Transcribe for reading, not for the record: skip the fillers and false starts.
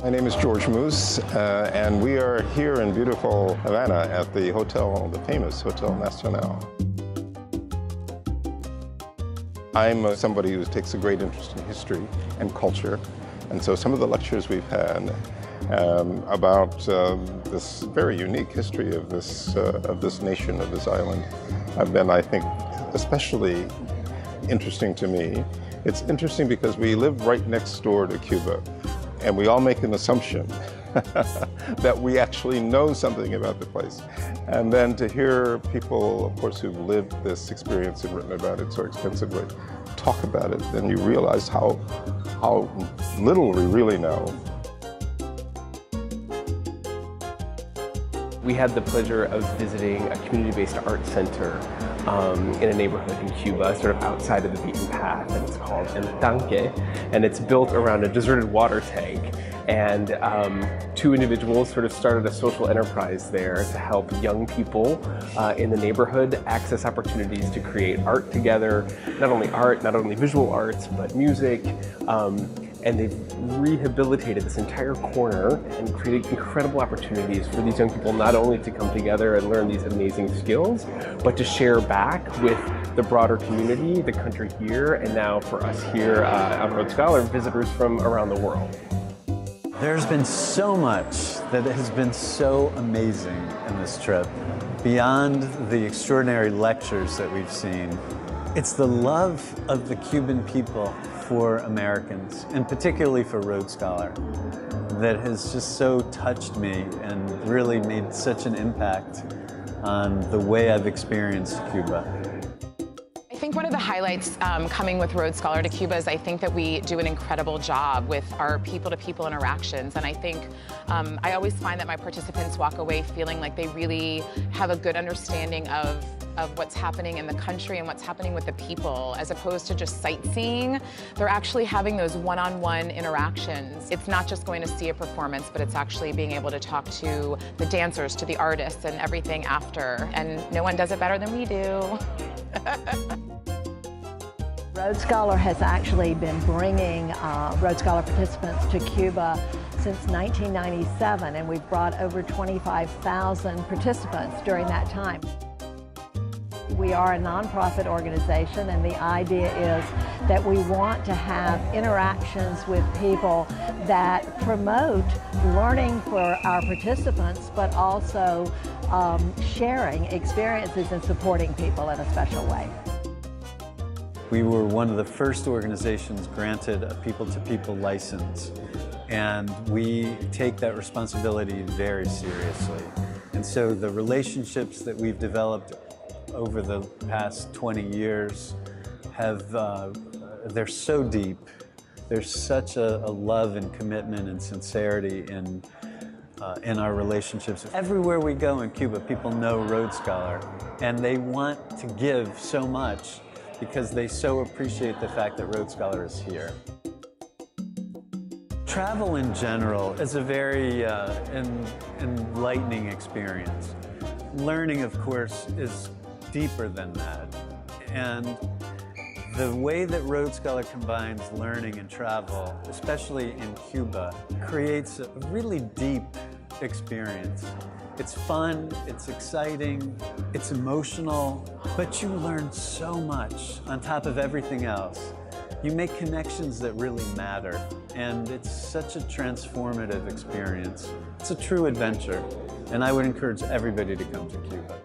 My name is George Moose, and we are here in beautiful Havana at the famous Hotel Nacional. I'm somebody who takes a great interest in history and culture, and so some of the lectures we've had about this very unique history of this nation, of this island, have been, I think, especially interesting to me. It's interesting because we live right next door to Cuba, and we all make an assumption that we actually know something about the place. And then to hear people, of course, who've lived this experience and written about it so extensively, talk about it, then you realize how little we really know. We had the pleasure of visiting a community-based art center in a neighborhood in Cuba, sort of outside of the beaten path, and it's called Duncan, and it's built around a deserted water tank. And two individuals sort of started a social enterprise there to help young people in the neighborhood access opportunities to create art together, not only visual arts, but music. And they've rehabilitated this entire corner and created incredible opportunities for these young people not only to come together and learn these amazing skills, but to share back with the broader community, the country here, and now for us here on Rhodes Scholar, visitors from around the world. There's been so much that has been so amazing in this trip. Beyond the extraordinary lectures that we've seen, it's the love of the Cuban people for Americans, and particularly for Rhodes Scholar, that has just so touched me and really made such an impact on the way I've experienced Cuba. I think one of the highlights coming with Rhodes Scholar to Cuba is I think that we do an incredible job with our people-to-people interactions, and I think I always find that my participants walk away feeling like they really have a good understanding of what's happening in the country and what's happening with the people, as opposed to just sightseeing. They're actually having those one-on-one interactions. It's not just going to see a performance, but it's actually being able to talk to the dancers, to the artists, and everything after. And no one does it better than we do. Rhodes Scholar has actually been bringing Rhodes Scholar participants to Cuba since 1997, and we've brought over 25,000 participants during that time. We are a nonprofit organization, and the idea is that we want to have interactions with people that promote learning for our participants, but also sharing experiences and supporting people in a special way. We were one of the first organizations granted a people-to-people license, and we take that responsibility very seriously. And so the relationships that we've developed over the past 20 years they're so deep. There's such a love and commitment and sincerity in our relationships. Everywhere we go in Cuba, people know Rhodes Scholar, and they want to give so much because they so appreciate the fact that Rhodes Scholar is here. Travel in general is a very enlightening experience. Learning, of course, is deeper than that. And the way that Rhodes Scholar combines learning and travel, especially in Cuba, creates a really deep experience. It's fun, it's exciting, it's emotional, but you learn so much on top of everything else. You make connections that really matter, and it's such a transformative experience. It's a true adventure, and I would encourage everybody to come to Cuba.